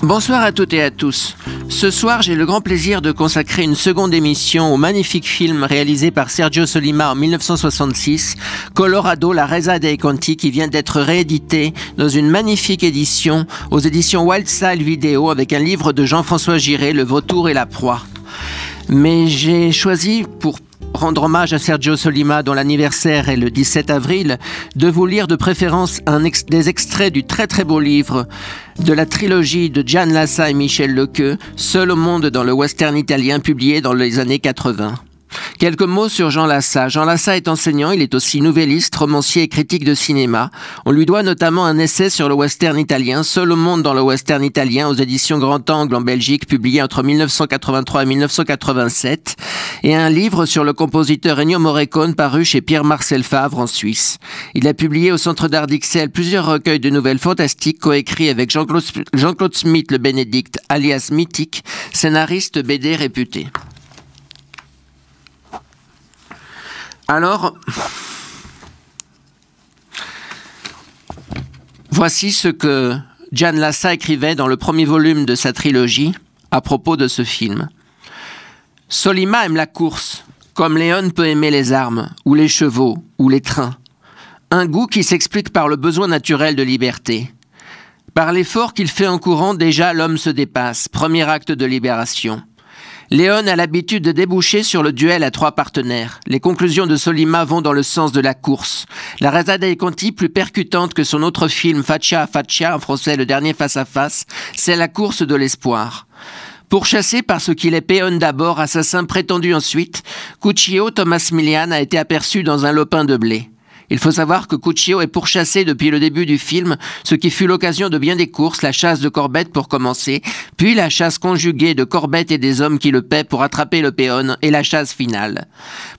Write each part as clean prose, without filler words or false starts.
Bonsoir à toutes et à tous. Ce soir, j'ai le grand plaisir de consacrer une seconde émission au magnifique film réalisé par Sergio Sollima en 1966, Colorado, la Resa dei Conti, qui vient d'être réédité dans une magnifique édition aux éditions Wild Style Video avec un livre de Jean-François Giré, Le Vautour et la Proie. Mais j'ai choisi, pour rendre hommage à Sergio Sollima, dont l'anniversaire est le 17 avril, de vous lire de préférence des extraits du très très beau livre de la trilogie de Gian Lassa et Michel Lequeux, Seul au monde dans le western italien, publié dans les années 80. Quelques mots sur Jean Lassa. Jean Lassa est enseignant, il est aussi nouvelliste, romancier et critique de cinéma. On lui doit notamment un essai sur le western italien, Seul au monde dans le western italien, aux éditions Grand Angle en Belgique, publié entre 1983 et 1987, et un livre sur le compositeur Ennio Morricone paru chez Pierre-Marcel Favre en Suisse. Il a publié au Centre d'Art d'Ixelles plusieurs recueils de nouvelles fantastiques coécrits avec Jean-Claude Smith le Bénédicte, alias Mythique, scénariste BD réputé. Alors, voici ce que Gian Lassa écrivait dans le premier volume de sa trilogie à propos de ce film. Sollima aime la course, comme Léon peut aimer les armes, ou les chevaux, ou les trains. Un goût qui s'explique par le besoin naturel de liberté. Par l'effort qu'il fait en courant, déjà l'homme se dépasse, premier acte de libération. Léon a l'habitude de déboucher sur le duel à trois partenaires. Les conclusions de Sollima vont dans le sens de la course. La Resa dei Conti, plus percutante que son autre film Faccia a Faccia, en français Le Dernier Face à Face, c'est la course de l'espoir. Pourchassé par ce qu'il est péon d'abord, assassin prétendu ensuite, Cuccio Thomas Milian a été aperçu dans un lopin de blé. Il faut savoir que Cuccio est pourchassé depuis le début du film, ce qui fut l'occasion de bien des courses, la chasse de Corbett pour commencer, puis la chasse conjuguée de Corbett et des hommes qui le paient pour attraper le péon, et la chasse finale.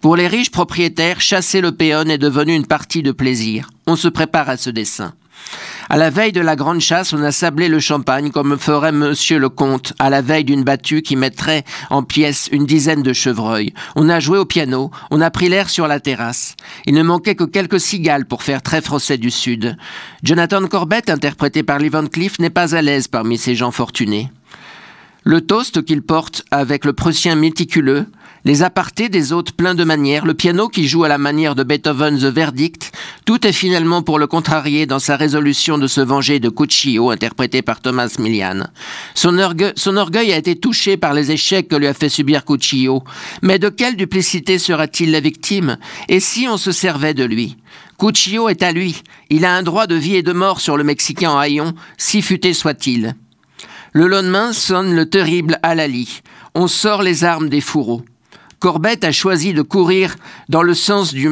Pour les riches propriétaires, chasser le péon est devenu une partie de plaisir. On se prépare à ce dessein. À la veille de la grande chasse, on a sablé le champagne comme ferait monsieur le comte à la veille d'une battue qui mettrait en pièces une dizaine de chevreuils. On a joué au piano, on a pris l'air sur la terrasse. Il ne manquait que quelques cigales pour faire très français du Sud. Jonathan Corbett, interprété par Lee Van Cleef, n'est pas à l'aise parmi ces gens fortunés. Le toast qu'il porte avec le Prussien méticuleux, les apartés des hôtes pleins de manières, le piano qui joue à la manière de Beethoven The Verdict, tout est finalement pour le contrarier dans sa résolution de se venger de Cuccio, interprété par Thomas Milian. Son orgueil a été touché par les échecs que lui a fait subir Cuccio. Mais de quelle duplicité sera-t-il la victime? Et si on se servait de lui? Cuccio est à lui. Il a un droit de vie et de mort sur le Mexicain en haillons, si futé soit-il. Le lendemain sonne le terrible halali. On sort les armes des fourreaux. Corbett a choisi de courir dans le sens du...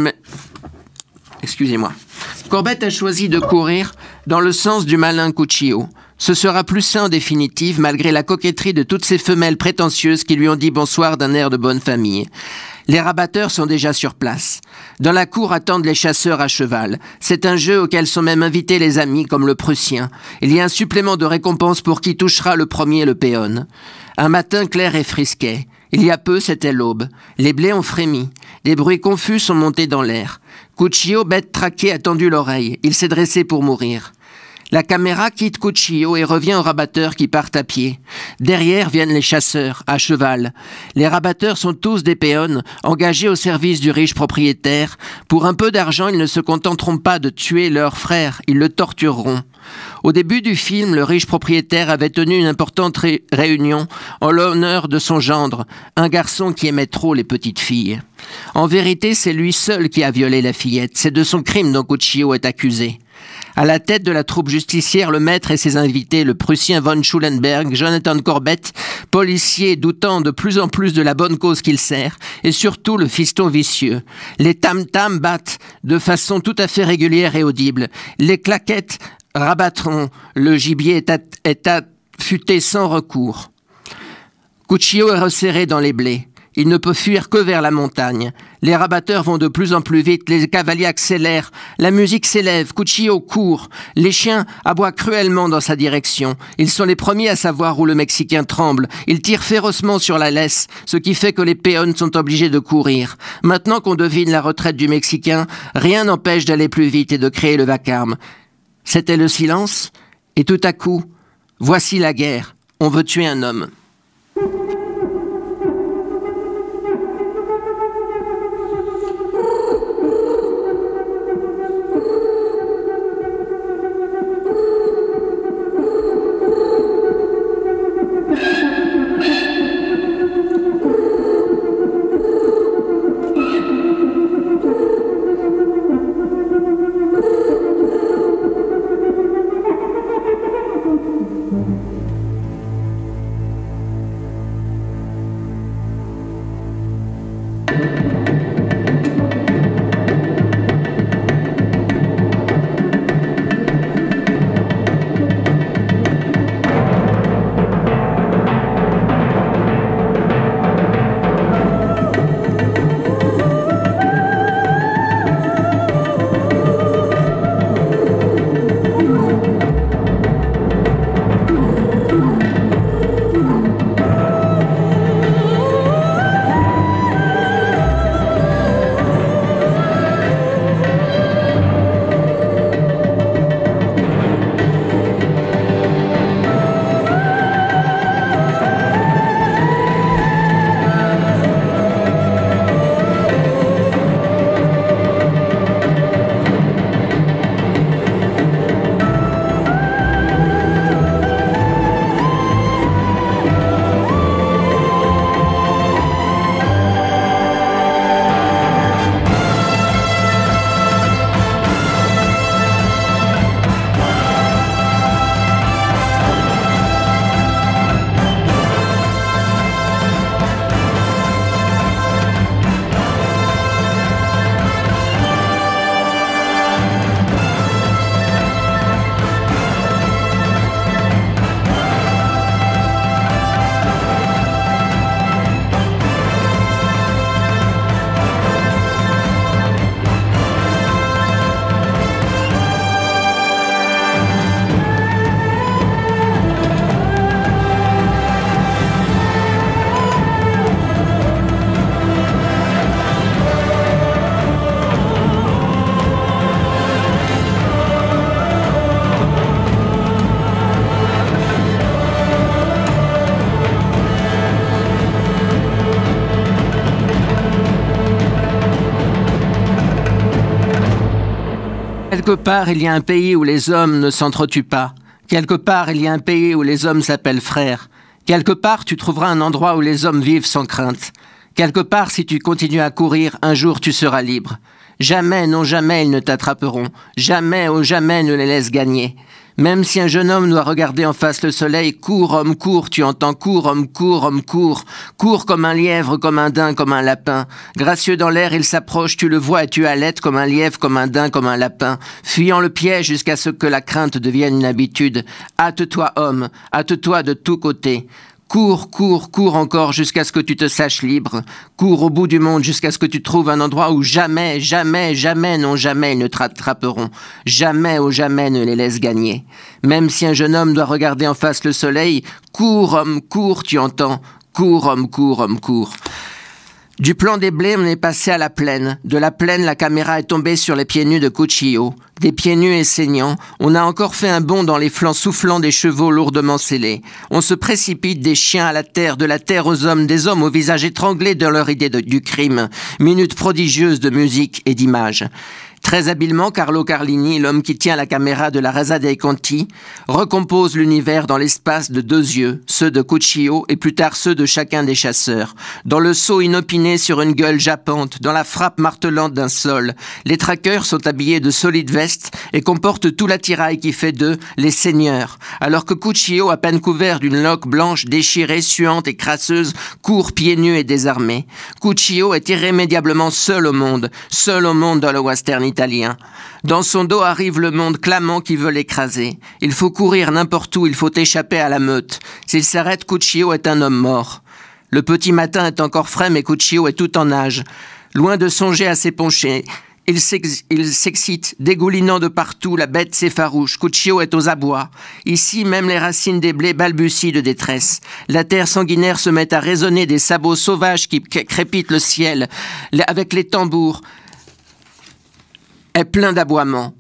Excusez-moi. Corbett a choisi de courir dans le sens du malin Cuccio. Ce sera plus sain en définitive, malgré la coquetterie de toutes ces femelles prétentieuses qui lui ont dit bonsoir d'un air de bonne famille. Les rabatteurs sont déjà sur place. Dans la cour attendent les chasseurs à cheval. C'est un jeu auquel sont même invités les amis, comme le Prussien. Il y a un supplément de récompense pour qui touchera le premier le péon. Un matin clair et frisquet. Il y a peu, c'était l'aube. Les blés ont frémi. Des bruits confus sont montés dans l'air. Cuccio, bête traquée, a tendu l'oreille. Il s'est dressé pour mourir. La caméra quitte Cuccio et revient aux rabatteurs qui partent à pied. Derrière viennent les chasseurs, à cheval. Les rabatteurs sont tous des péons, engagés au service du riche propriétaire. Pour un peu d'argent, ils ne se contenteront pas de tuer leur frère, ils le tortureront. Au début du film, le riche propriétaire avait tenu une importante réunion en l'honneur de son gendre, un garçon qui aimait trop les petites filles. En vérité, c'est lui seul qui a violé la fillette. C'est de son crime dont Cuccio est accusé. À la tête de la troupe justicière, le maître et ses invités, le Prussien von Schulenberg, Jonathan Corbett, policier doutant de plus en plus de la bonne cause qu'il sert, et surtout le fiston vicieux. Les tam-tams battent de façon tout à fait régulière et audible. Les claquettes rabattront. Le gibier est affûté sans recours. Cuccio est resserré dans les blés. Il ne peut fuir que vers la montagne. Les rabatteurs vont de plus en plus vite, les cavaliers accélèrent, la musique s'élève, Cuccio court. Les chiens aboient cruellement dans sa direction. Ils sont les premiers à savoir où le Mexicain tremble. Ils tirent férocement sur la laisse, ce qui fait que les péons sont obligés de courir. Maintenant qu'on devine la retraite du Mexicain, rien n'empêche d'aller plus vite et de créer le vacarme. C'était le silence, et tout à coup, voici la guerre. On veut tuer un homme. Quelque part, il y a un pays où les hommes ne s'entretuent pas. Quelque part, il y a un pays où les hommes s'appellent frères. Quelque part, tu trouveras un endroit où les hommes vivent sans crainte. Quelque part, si tu continues à courir, un jour tu seras libre. Jamais, non jamais, ils ne t'attraperont. Jamais, oh jamais, ne les laisse gagner. Même si un jeune homme doit regarder en face le soleil, cours, homme, cours, tu entends, cours, homme, cours, homme, cours. Cours comme un lièvre, comme un daim, comme un lapin. Gracieux dans l'air, il s'approche, tu le vois et tu halètes comme un lièvre, comme un daim, comme un lapin. Fuyant le piège jusqu'à ce que la crainte devienne une habitude. Hâte-toi, homme, hâte-toi de tous côtés. Cours, cours, cours encore jusqu'à ce que tu te saches libre. Cours au bout du monde jusqu'à ce que tu trouves un endroit où jamais, jamais, jamais, non jamais ils ne te rattraperont. Jamais, oh jamais ne les laisse gagner. Même si un jeune homme doit regarder en face le soleil, cours, homme, cours, tu entends. Cours, homme, cours, homme, cours. Du plan des blés, on est passé à la plaine. De la plaine, la caméra est tombée sur les pieds nus de Cuchillo. Des pieds nus et saignants, on a encore fait un bond dans les flancs soufflants des chevaux lourdement scellés. On se précipite des chiens à la terre, de la terre aux hommes, des hommes au visage étranglé de leur idée du crime. Minute prodigieuse de musique et d'images. Très habilement, Carlo Carlini, l'homme qui tient la caméra de la Rasa dei Conti, recompose l'univers dans l'espace de deux yeux, ceux de Cuchillo et plus tard ceux de chacun des chasseurs. Dans le saut inopiné sur une gueule jappante, dans la frappe martelante d'un sol, les traqueurs sont habillés de solides vestes et comportent tout l'attirail qui fait d'eux les seigneurs, alors que Cuchillo, à peine couvert d'une loque blanche déchirée, suante et crasseuse, court pieds nus et désarmé. Cuchillo est irrémédiablement seul au monde dans le western italien. Dans son dos arrive le monde clamant qui veut l'écraser. Il faut courir n'importe où, il faut échapper à la meute. S'il s'arrête, Cuchillo est un homme mort. Le petit matin est encore frais, mais Cuchillo est tout en âge. Loin de songer à s'épancher, il s'excite, dégoulinant de partout, la bête s'effarouche. Cuchillo est aux abois. Ici, même les racines des blés balbutient de détresse. La terre sanguinaire se met à résonner des sabots sauvages qui crépitent le ciel, avec les tambours. Est plein d'aboiements.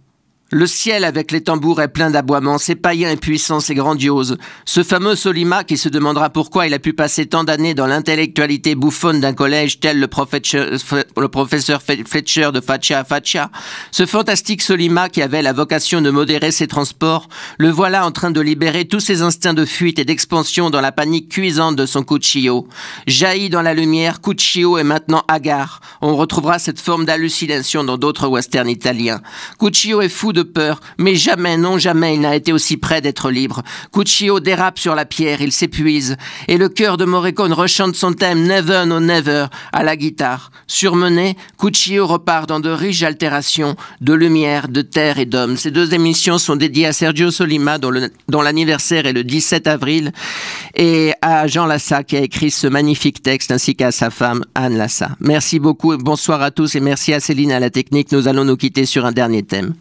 Le ciel avec les tambours est plein d'aboiements, c'est païen et puissant, c'est grandiose. Ce fameux Solima qui se demandera pourquoi il a pu passer tant d'années dans l'intellectualité bouffonne d'un collège tel le professeur Fletcher de Faccia à Faccia. Ce fantastique Solima qui avait la vocation de modérer ses transports, le voilà en train de libérer tous ses instincts de fuite et d'expansion dans la panique cuisante de son Cuccio. Jailli dans la lumière, Cuccio est maintenant hagard. On retrouvera cette forme d'hallucination dans d'autres westerns italiens. Cuccio est fou de peur, mais jamais, non jamais, il n'a été aussi près d'être libre. Cuccio dérape sur la pierre, il s'épuise, et le cœur de Morricone rechante son thème Never No Never à la guitare. Surmené, Cuccio repart dans de riches altérations, de lumière, de terre et d'hommes. Ces deux émissions sont dédiées à Sergio Solima, dont l'anniversaire est le 17 avril, et à Jean Lassa qui a écrit ce magnifique texte, ainsi qu'à sa femme Anne Lassa. Merci beaucoup, bonsoir à tous, et merci à Céline à la technique. Nous allons nous quitter sur un dernier thème.